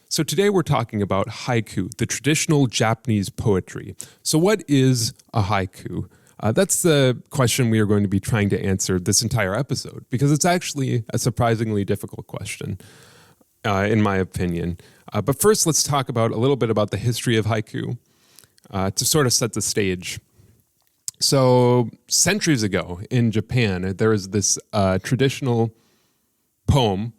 So today we're talking about haiku, the traditional Japanese poetry. So what is a haiku? That's the question we are going to be trying to answer this entire episode, because it's actually a surprisingly difficult question, in my opinion. But first, let's talk about a little bit about the history of haiku to sort of set the stage. So centuries ago in Japan, there was this traditional poem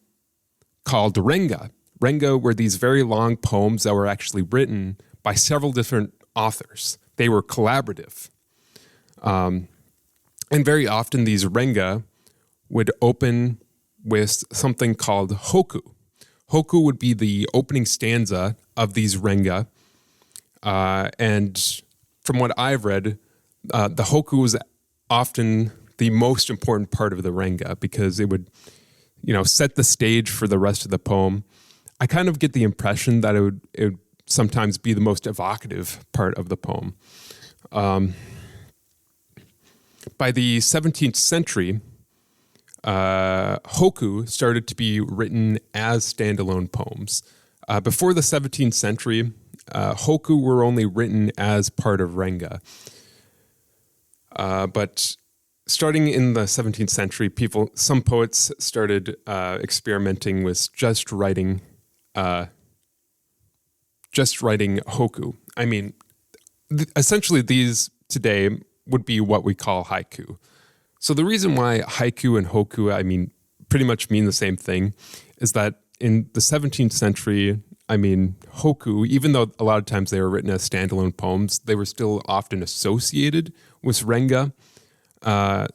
called renga. Renga were these very long poems that were actually written by several different authors. They were collaborative. And very often these renga would open with something called hoku. Hoku would be the opening stanza of these renga. And from what I've read, the hoku was often the most important part of the renga because it would, set the stage for the rest of the poem. I kind of get the impression that it would sometimes be the most evocative part of the poem. By the 17th century, haiku started to be written as standalone poems. Before the 17th century, haiku were only written as part of renga. But starting in the 17th century, some poets started experimenting with just writing haiku. I mean, essentially these today would be what we call haiku. So the reason why haiku and hoku, pretty much mean the same thing, is that in the 17th century, hoku, even though a lot of times they were written as standalone poems, they were still often associated with renga.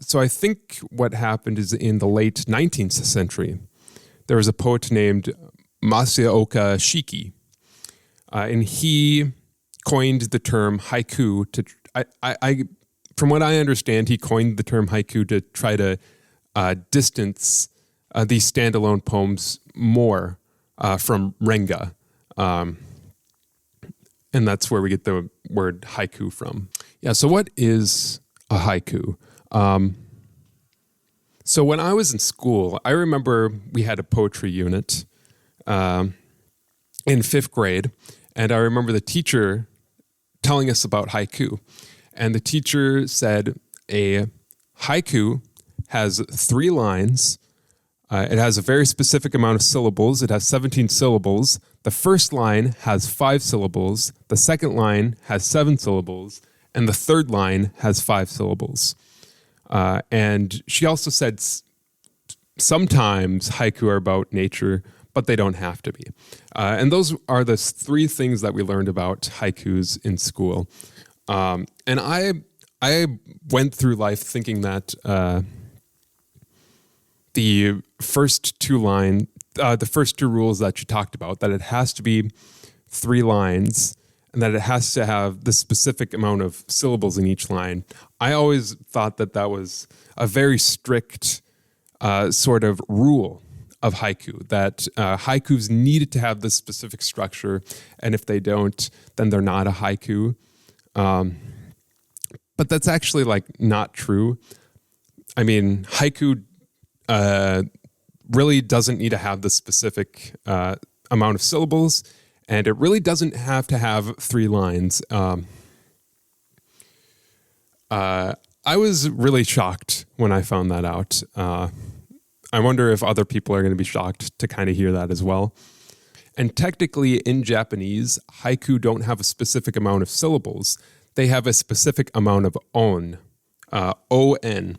So I think what happened is in the late 19th century, there was a poet named Masaoka Shiki, and he coined the term haiku from what I understand, he coined the term haiku to try to distance these standalone poems more from renga. And that's where we get the word haiku from. Yeah, so what is a haiku? So when I was in school, I remember we had a poetry unit in 5th grade, and I remember the teacher telling us about haiku. And the teacher said a haiku has 3 lines. It has a very specific amount of syllables. It has 17 syllables. The first line has 5 syllables. The second line has 7 syllables. And the third line has 5 syllables. And she also said sometimes haiku are about nature, but they don't have to be. And those are the 3 things that we learned about haikus in school. And I went through life thinking that the first 2 rules that you talked about, that it has to be 3 lines and that it has to have the specific amount of syllables in each line. I always thought that was a very strict sort of rule of haiku, that haikus needed to have this specific structure, and if they don't, then they're not a haiku. But that's actually not true. Haiku really doesn't need to have the specific amount of syllables, and it really doesn't have to have 3 lines. I was really shocked when I found that out. I wonder if other people are going to be shocked to kind of hear that as well. And technically, in Japanese, haiku don't have a specific amount of syllables. They have a specific amount of on, O-N.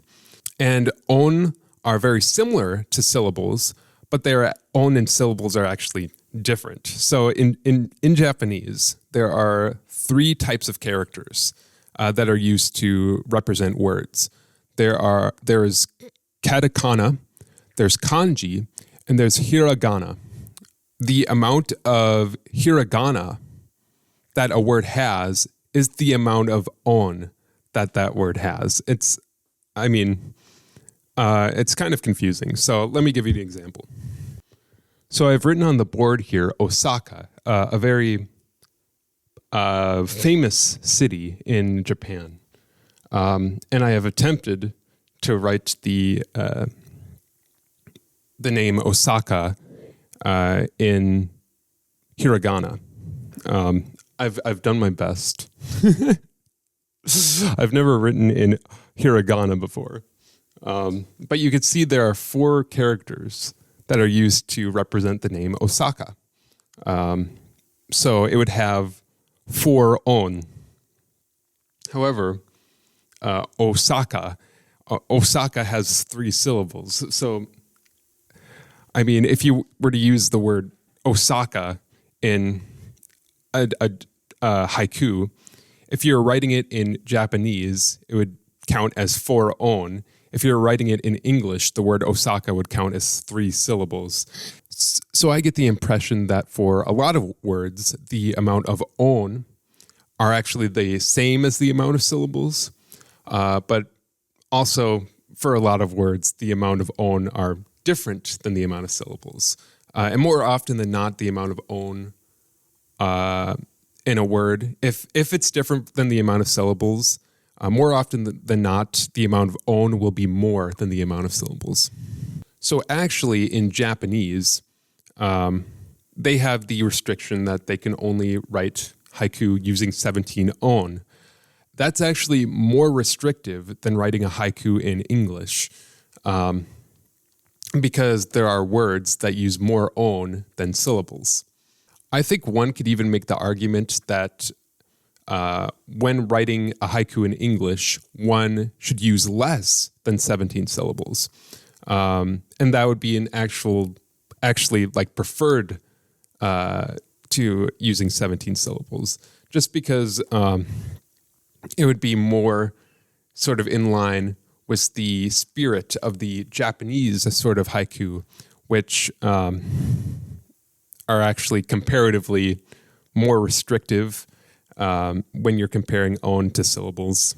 And on are very similar to syllables, but their on and syllables are actually different. So in Japanese, there are 3 types of characters that are used to represent words. There is katakana, there's kanji, and there's hiragana. The amount of hiragana that a word has is the amount of on that word has. It's kind of confusing. So let me give you the example. So I've written on the board here, Osaka, a very famous city in Japan. And I have attempted to write the name Osaka in hiragana. I've done my best. I've never written in hiragana before. But you could see there are 4 characters that are used to represent the name Osaka. So it would have 4 on. However, Osaka has 3 syllables. So, I mean, if you were to use the word Osaka in a haiku, if you're writing it in Japanese, it would count as 4 on. If you're writing it in English, the word Osaka would count as 3 syllables. So I get the impression that for a lot of words, the amount of on are actually the same as the amount of syllables. But also, for a lot of words, the amount of on are different than the amount of syllables. And more often than not, the amount of on in a word, if it's different than the amount of syllables, more often than not, the amount of on will be more than the amount of syllables. So actually, in Japanese, they have the restriction that they can only write haiku using 17 on. That's actually more restrictive than writing a haiku in English, because there are words that use more on than syllables. I think one could even make the argument that when writing a haiku in English, one should use less than 17 syllables. And that would be actually like preferred to using 17 syllables, just because it would be more sort of in line with the spirit of the Japanese sort of haiku, which are actually comparatively more restrictive when you're comparing on to syllables.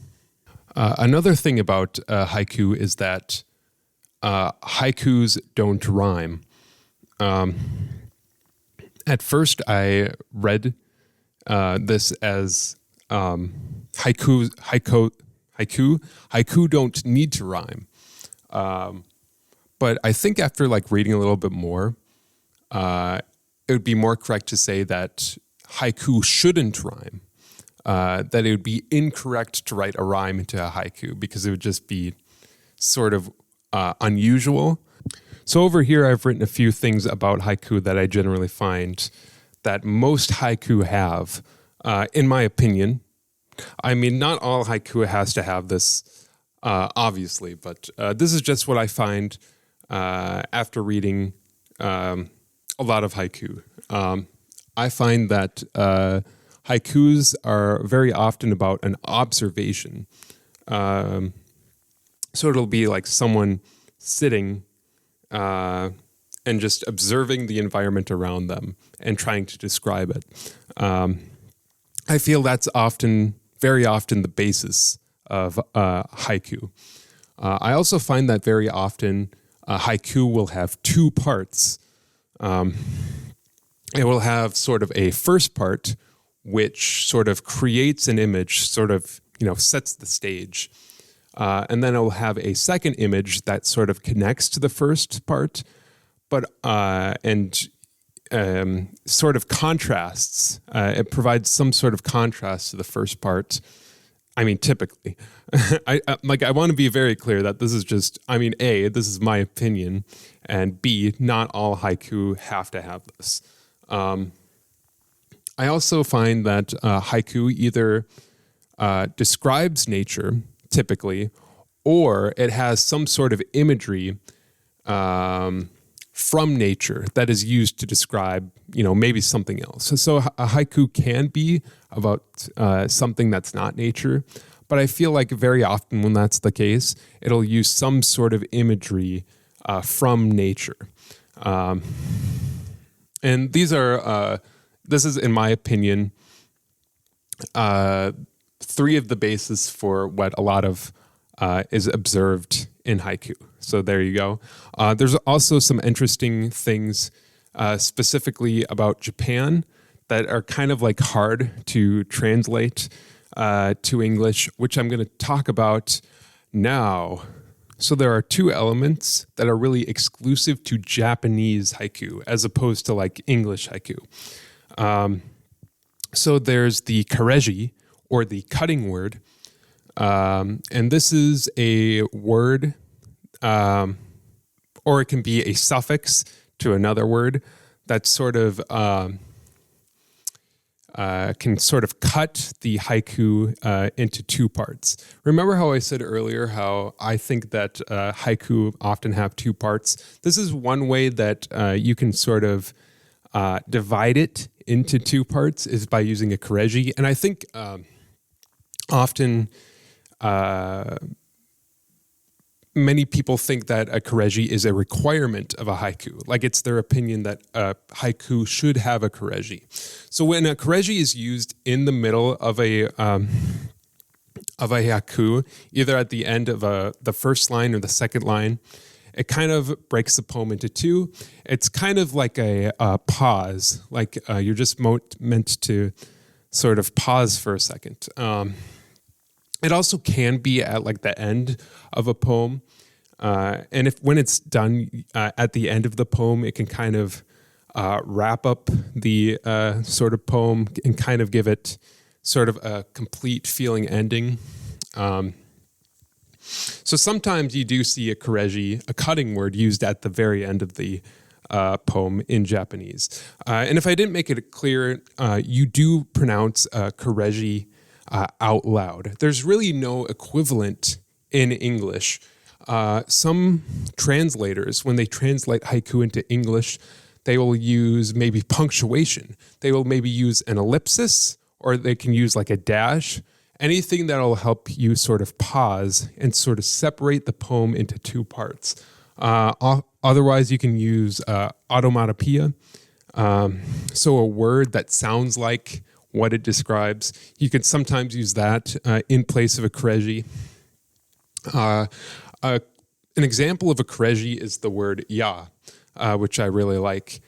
Another thing about haiku is that haikus don't rhyme. At first, I read this as haiku don't need to rhyme. But I think after like reading a little bit more, it would be more correct to say that haiku shouldn't rhyme. That it would be incorrect to write a rhyme into a haiku because it would just be sort of unusual. So over here, I've written a few things about haiku that I generally find that most haiku have, in my opinion. I mean, not all haiku has to have this, obviously, but this is just what I find after reading a lot of haiku. I find that haikus are very often about an observation. So it'll be like someone sitting and just observing the environment around them and trying to describe it. I feel that's very often the basis of haiku. I also find that very often haiku will have 2 parts. It will have sort of a first part, which sort of creates an image, sort of, sets the stage. And then it will have a second image that sort of connects to the first part, but sort of contrasts. It provides some sort of contrast to the first part. I mean, typically. I want to be very clear that this is just, A, this is my opinion, and B, not all haiku have to have this. I also find that haiku either describes nature, typically, or it has some sort of imagery from nature that is used to describe, maybe something else. So a haiku can be about something that's not nature, but I feel like very often when that's the case, it'll use some sort of imagery from nature. And these are, this is, in my opinion, 3 of the bases for what a lot of is observed in haiku. So there you go. There's also some interesting things specifically about Japan that are kind of like hard to translate to English, which I'm going to talk about now. So there are 2 elements that are really exclusive to Japanese haiku as opposed to like English haiku. So there's the Kireji, or the cutting word. And this is a word, or it can be a suffix to another word that sort of can sort of cut the haiku into two parts. Remember how I said earlier how I think that haiku often have two parts? This is one way that you can sort of divide it into two parts, is by using a kireji. And I think often many people think that a kireji is a requirement of a haiku. Like, it's their opinion that a haiku should have a kireji. So when a kireji is used in the middle of a haiku, either at the end of the first line or the second line, it kind of breaks the poem into two. It's kind of like a pause, like you're just meant to sort of pause for a second. It also can be at like the end of a poem. And when it's done at the end of the poem, it can kind of wrap up the sort of poem and kind of give it sort of a complete feeling ending. So sometimes you do see a kireji, a cutting word, used at the very end of the poem in Japanese. And if I didn't make it clear, you do pronounce kireji out loud. There's really no equivalent in English. Some translators, when they translate haiku into English, they will use maybe punctuation. They will maybe use an ellipsis, or they can use like a dash. Anything that'll help you sort of pause and sort of separate the poem into two parts. Otherwise, you can use automatopoeia. So a word that sounds like what it describes. You could sometimes use that in place of a kireji. An example of a kireji is the word ya, which I really like.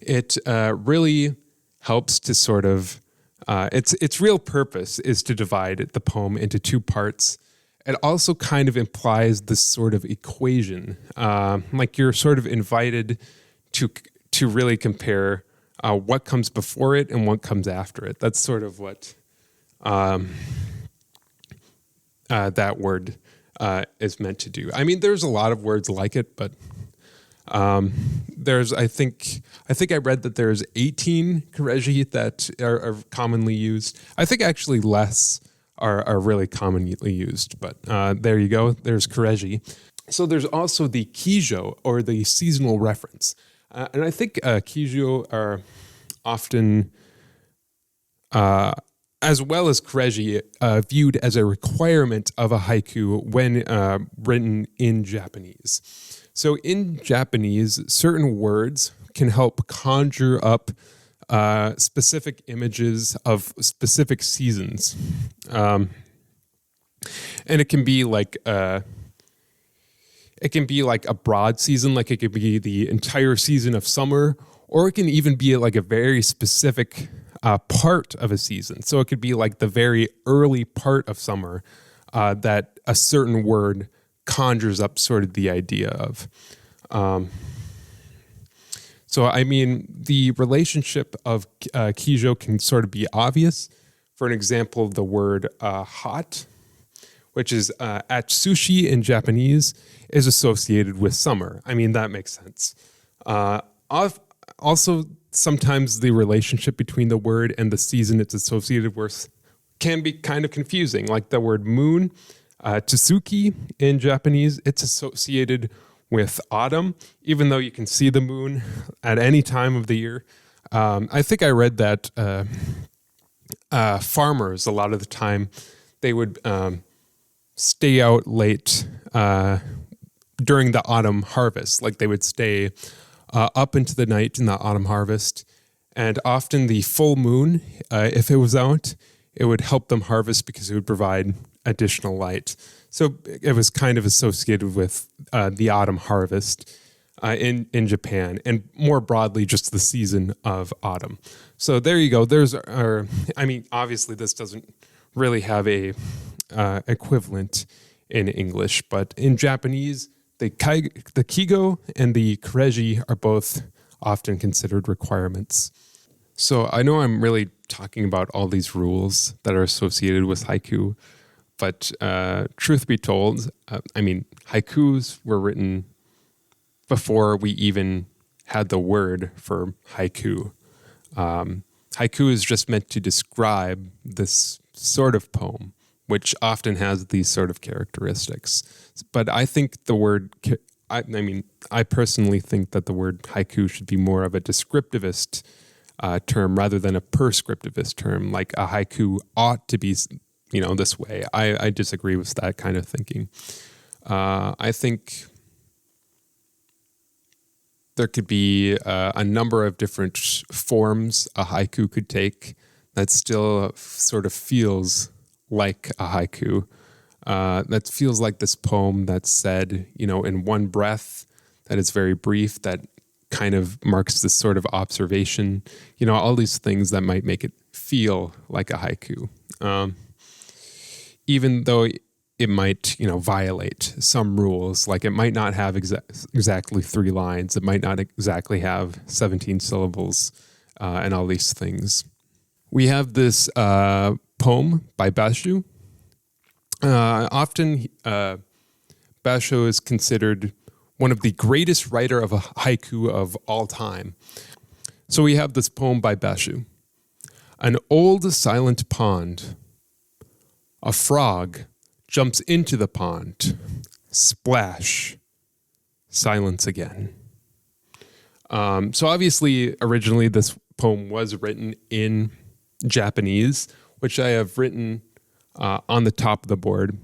It really helps to sort of, its real purpose is to divide the poem into two parts. It also kind of implies this sort of equation, like you're sort of invited to really compare what comes before it and what comes after it. That's sort of what that word is meant to do. I mean, there's a lot of words like it, but there's, I think I read that there's 18 kireji that are commonly used. I think actually less are really commonly used, but there you go. There's kireji. So there's also the kijo, or the seasonal reference. And I think kijo are often, as well as kireji, viewed as a requirement of a haiku when written in Japanese. So in Japanese, certain words can help conjure up specific images of specific seasons. And it can be like a broad season, like it could be the entire season of summer, or it can even be like a very specific part of a season. So it could be like the very early part of summer that a certain word conjures up sort of the idea of. So, I mean, the relationship of kijo can sort of be obvious. For an example, the word hot, which is atsushi in Japanese, is associated with summer. I mean, that makes sense. Also, sometimes the relationship between the word and the season it's associated with can be kind of confusing. Like the word moon, tsuki in Japanese, it's associated with autumn, even though you can see the moon at any time of the year. I think I read that farmers, a lot of the time, they would stay out late during the autumn harvest. Like they would stay up into the night in the autumn harvest. And often the full moon, if it was out, it would help them harvest because it would provide additional light. So it was kind of associated with the autumn harvest in Japan, and more broadly, just the season of autumn. So there you go. I mean, obviously this doesn't really have a equivalent in English, but in Japanese, the Kigo and the Kireji are both often considered requirements. So I know I'm really talking about all these rules that are associated with haiku, but truth be told, haikus were written before we even had the word for haiku. Haiku is just meant to describe this sort of poem, which often has these sort of characteristics. But I think I personally think that the word haiku should be more of a descriptivist term rather than a prescriptivist term, like a haiku ought to be, this way. I disagree with that kind of thinking. I think there could be a number of different forms a haiku could take that still sort of feels like a haiku. That feels like this poem that's said, in one breath, that is very brief, that kind of marks this sort of observation, all these things that might make it feel like a haiku. Even though it might, violate some rules, like it might not have exactly 3 lines, it might not exactly have 17 syllables, and all these things. We have this poem by Basho. Often, Basho is considered one of the greatest writer of a haiku of all time. So we have this poem by Basho. An old silent pond. A frog jumps into the pond. Splash. Silence again. So obviously, originally this poem was written in Japanese, which I have written on the top of the board.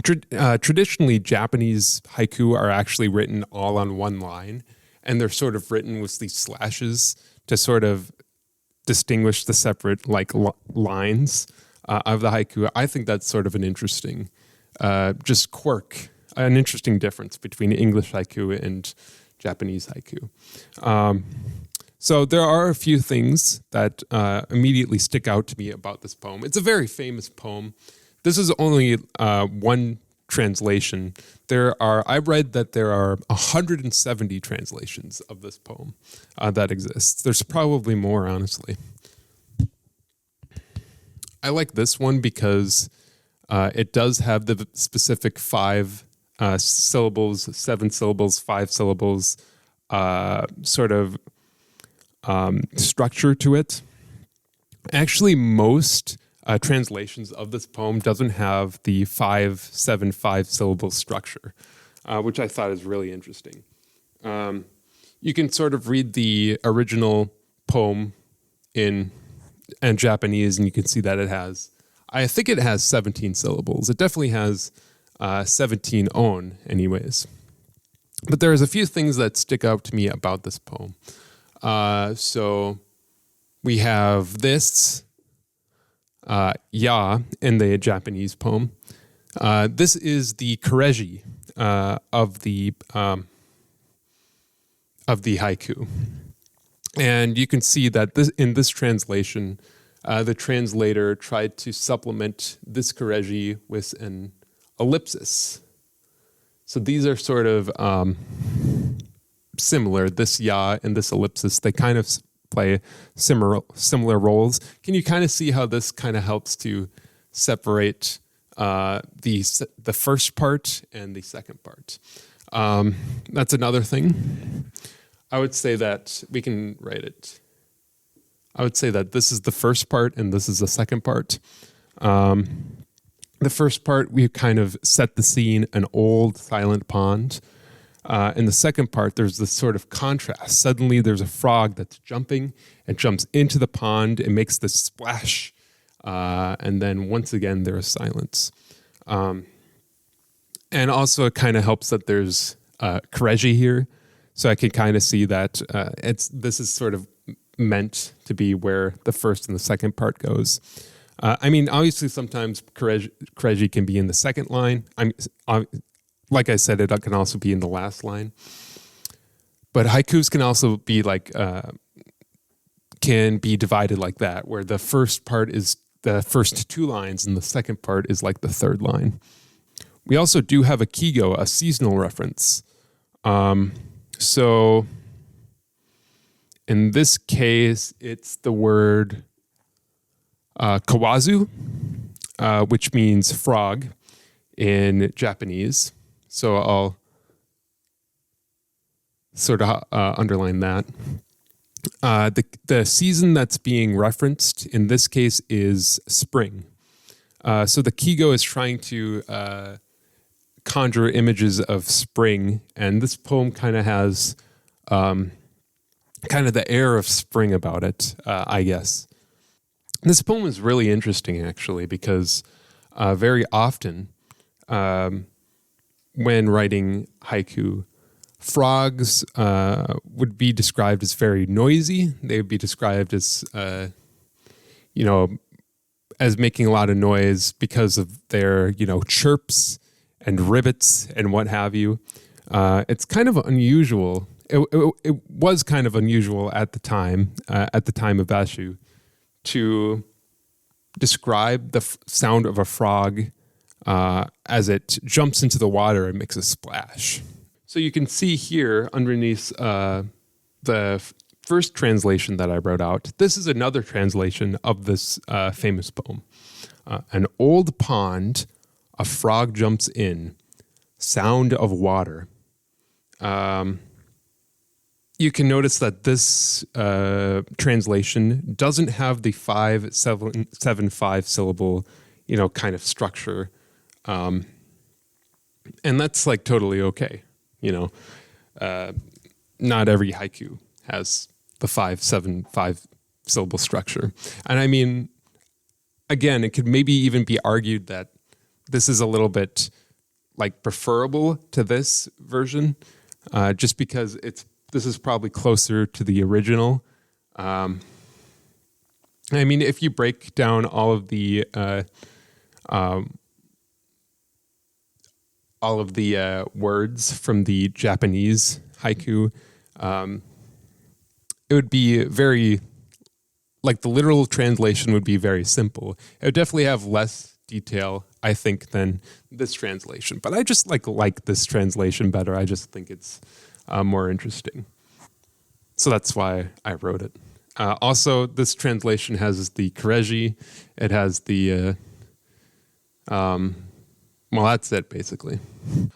Traditionally, Japanese haiku are actually written all on one line, and they're sort of written with these slashes to sort of distinguish the separate lines of the haiku. I think that's sort of an interesting just quirk, an interesting difference between English haiku and Japanese haiku. So there are a few things that immediately stick out to me about this poem. It's a very famous poem. This is only one translation. I read that there are 170 translations of this poem that exists. There's probably more, honestly. I like this one because it does have the specific 5 syllables, 7 syllables, 5 syllables, sort of structure to it. Actually, most translations of this poem doesn't have the 5-7-5 syllable structure, which I thought is really interesting. You can sort of read the original poem in Japanese, and you can see that I think it has 17 syllables. It definitely has 17 on, anyways. But there's a few things that stick out to me about this poem. So we have this ya in the Japanese poem. This is the Kireji of the haiku, and you can see that in this translation, the translator tried to supplement this Kireji with an ellipsis. So these are sort of similar. This ya and this ellipsis, they kind of play similar roles. Can you kind of see how this kind of helps to separate the first part and the second part? That's another thing. I would say that we can write it. I would say that this is the first part and this is the second part. The first part, we kind of set the scene, an old silent pond. In the second part, there's this sort of contrast. Suddenly, there's a frog that's jumping. It jumps into the pond. It makes this splash. And then once again, there is silence. And also, it kind of helps that there's Kireji here. So I can kind of see that this is sort of meant to be where the first and the second part goes. Obviously, sometimes Kireji can be in the second line. Like I said, it can also be in the last line. But haikus can also be can be divided like that, where the first part is the first 2 lines and the second part is like the third line. We also do have a Kigo, a seasonal reference. So In this case, it's the word kawazu, which means frog in Japanese. So I'll sort of underline that. The season that's being referenced in this case is spring. So the Kigo is trying to conjure images of spring, and this poem kind of has kind of the air of spring about it, I guess. This poem is really interesting, actually, because very often when writing haiku, frogs would be described as very noisy. They would be described as, as making a lot of noise because of their, chirps and rivets and what have you. It's kind of unusual. It was kind of unusual at the time of Basho, to describe the sound of a frog as it jumps into the water and makes a splash. So you can see here underneath the first translation that I wrote out, this is another translation of this famous poem. An old pond, a frog jumps in, sound of water. You can notice that this translation doesn't have the 5-7-5 syllable, kind of structure. And that's like totally okay. Not every haiku has the 5-7-5 syllable structure. And I mean, again, it could maybe even be argued that this is a little bit like preferable to this version, just because this is probably closer to the original. I mean, if you break down all of the words from the Japanese haiku, it would be very, like the literal translation would be very simple. It would definitely have less detail, I think, than this translation. But I just like this translation better. I just think it's more interesting. So that's why I wrote it. Also, this translation has the Kireji. It has the, well, that's it, basically.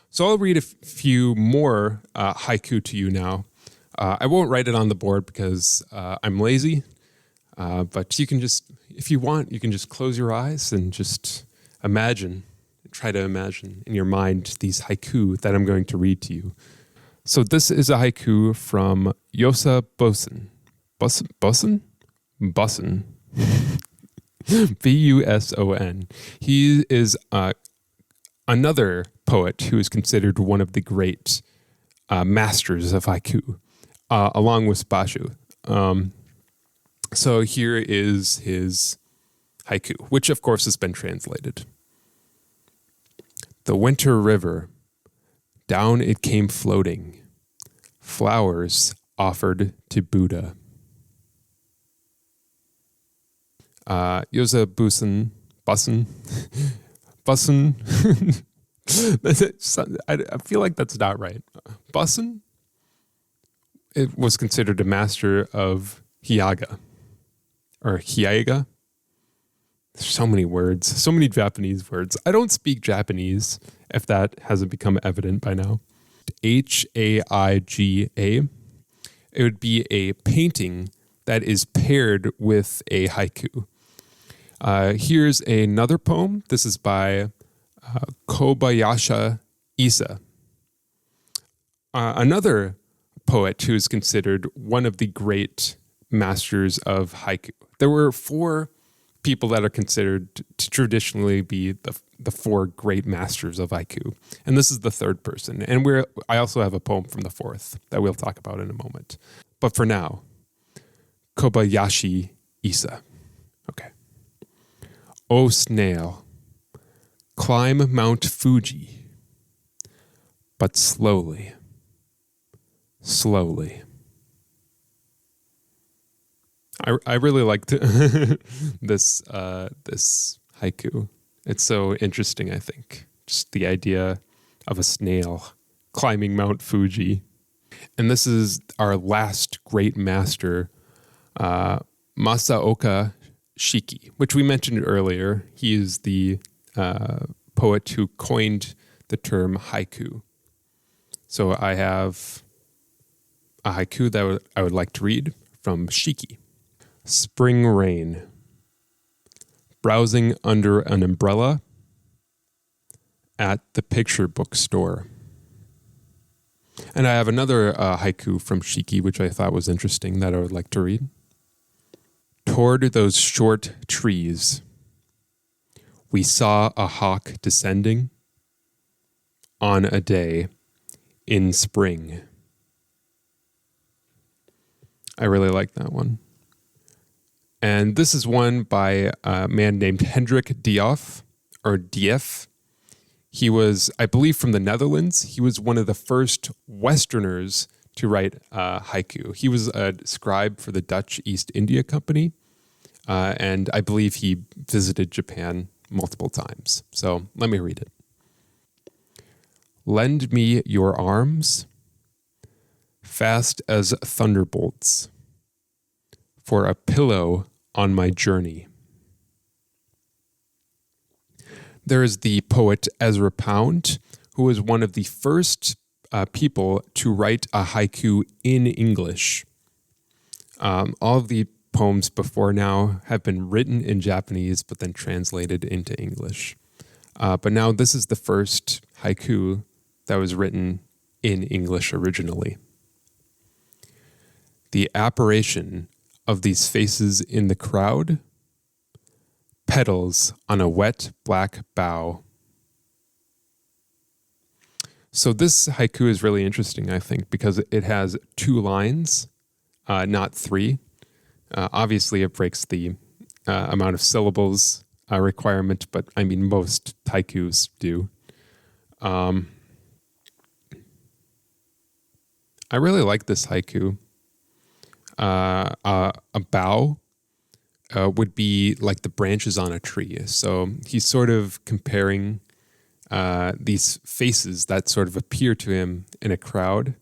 So I'll read a few more haiku to you now. I won't write it on the board because I'm lazy. But you can just, if you want, you can just close your eyes and just try to imagine in your mind these haiku that I'm going to read to you. So this is a haiku from Yosa Bosun. Bosun? Buson. He is another poet who is considered one of the great masters of haiku, along with Basho. So here is his haiku, which of course has been translated. The winter river, down it came floating, flowers offered to Buddha. Yosa Busun. I feel like that's not right. Busun? It was considered a master of Hyaga. Or Hyaga. There's so many words, so many Japanese words. I don't speak Japanese, if that hasn't become evident by now. Haiga. It would be a painting that is paired with a haiku. Here's another poem. This is by Kobayashi Isa. Another poet who is considered one of the great masters of haiku. There were 4 people that are considered to traditionally be the 4 great masters of haiku. And this is the 3rd person. And I also have a poem from the 4th that we'll talk about in a moment. But for now, Kobayashi Isa. Okay. O snail, climb Mount Fuji, but slowly, slowly. I really liked this haiku. It's so interesting, I think. Just the idea of a snail climbing Mount Fuji. And this is our last great master, Masaoka Shiki, which we mentioned earlier. He is the poet who coined the term haiku. So I have a haiku that I would like to read from Shiki. Spring rain. Browsing under an umbrella at the picture book store. And I have another haiku from Shiki, which I thought was interesting that I would like to read. Toward those short trees, we saw a hawk descending on a day in spring. I really like that one. And this is one by a man named Hendrik Dioff, or Dief. He was, I believe, from the Netherlands. He was one of the first Westerners to write haiku. He was a scribe for the Dutch East India Company, and I believe he visited Japan multiple times. So let me read it. Lend me your arms, fast as thunderbolts, for a pillow on my journey. There is the poet Ezra Pound, who was one of the first people to write a haiku in English. All of the poems before now have been written in Japanese, but then translated into English. But now this is the first haiku that was written in English originally. The apparition of these faces in the crowd, petals on a wet black bough. So this haiku is really interesting, I think, because it has 2 lines, not 3. Obviously, it breaks the amount of syllables requirement, but I mean, most haikus do. I really like this haiku. A bough would be like the branches on a tree. So he's sort of comparing these faces that sort of appear to him in a crowd.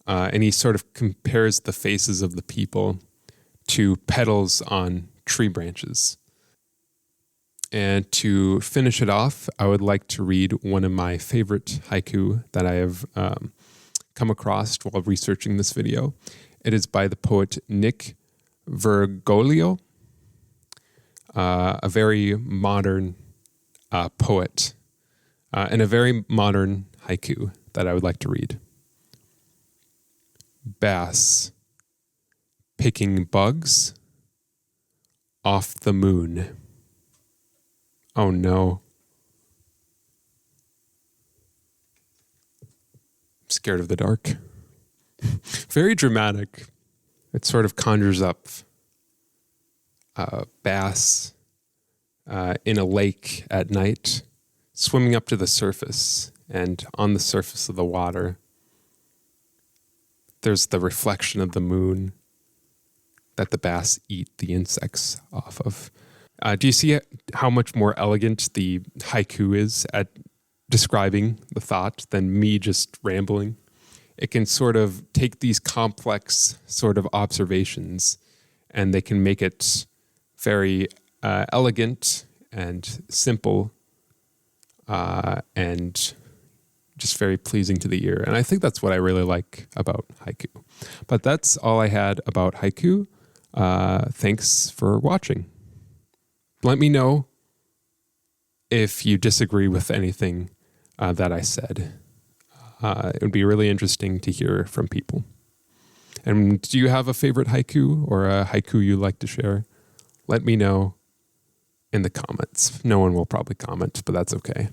And he sort of compares the faces of the people to petals on tree branches. And to finish it off, I would like to read one of my favorite haiku that I have come across while researching this video. It is by the poet Nick Virgolio, a very modern poet, and a very modern haiku that I would like to read. Bass picking bugs off the moon. Oh no. I'm scared of the dark. Very dramatic. It sort of conjures up bass in a lake at night, swimming up to the surface, and on the surface of the water, there's the reflection of the moon that the bass eat the insects off of. Do you see how much more elegant the haiku is at describing the thought than me just rambling? It can sort of take these complex sort of observations and they can make it very elegant and simple and just very pleasing to the ear. And I think that's what I really like about haiku. But that's all I had about haiku. Thanks for watching. Let me know if you disagree with anything that I said. It would be really interesting to hear from people. And do you have a favorite haiku or a haiku you'd like to share? Let me know in the comments. No one will probably comment, but that's okay.